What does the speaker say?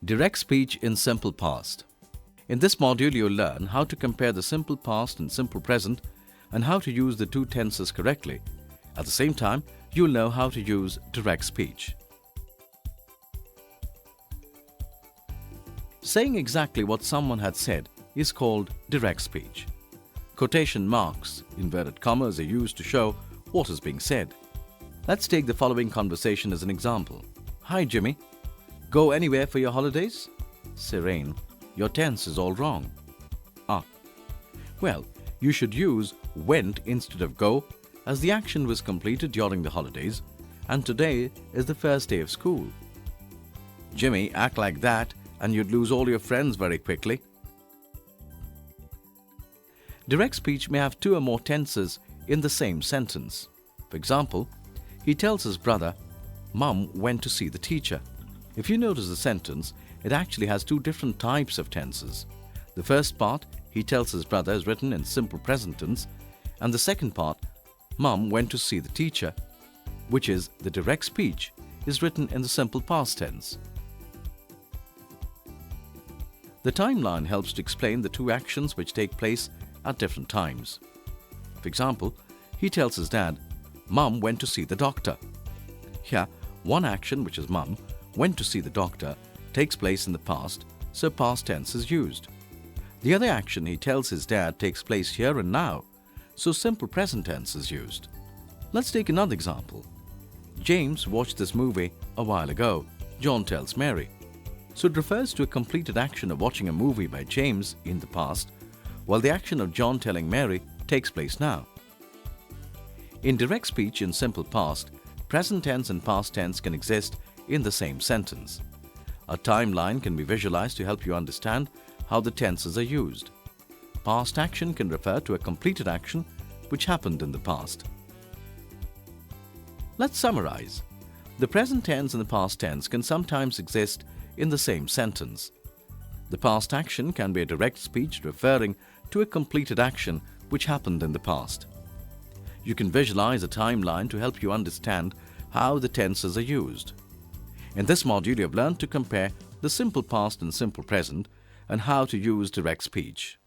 Direct speech in simple past. In this module, you'll learn how to compare the simple past and simple present and how to use the two tenses correctly. At the same time, you'll know how to use direct speech. Saying exactly what someone had said is called direct speech. Quotation marks, inverted commas, are used to show what is being said. Let's take the following conversation as an example. Hi, Jimmy. Go anywhere for your holidays? Serene, your tense is all wrong. Well, you should use went instead of go, as the action was completed during the holidays and today is the first day of school. Jimmy, act like that and you'd lose all your friends very quickly. Direct speech may have two or more tenses in the same sentence. For example, he tells his brother, Mum went to see the teacher. If you notice the sentence, it actually has two different types of tenses. The first part, he tells his brother, is written in simple present tense, and the second part, Mum went to see the teacher, which is the direct speech, is written in the simple past tense. The timeline helps to explain the two actions which take place at different times. For example, he tells his dad, Mum went to see the doctor. Here, one action, which is Mum, went to see the doctor, takes place in the past, so past tense is used. The other action he tells his dad takes place here and now, so simple present tense is used. Let's take another example. James watched this movie a while ago, John tells Mary. So it refers to a completed action of watching a movie by James in the past, while the action of John telling Mary takes place now. In direct speech in simple past, present tense and past tense can exist in the same sentence. A timeline can be visualized to help you understand how the tenses are used. Past action can refer to a completed action which happened in the past. Let's summarize. The present tense and the past tense can sometimes exist in the same sentence. The past action can be a direct speech referring to a completed action which happened in the past. You can visualize a timeline to help you understand how the tenses are used. In this module, you have learned to compare the simple past and simple present and how to use direct speech.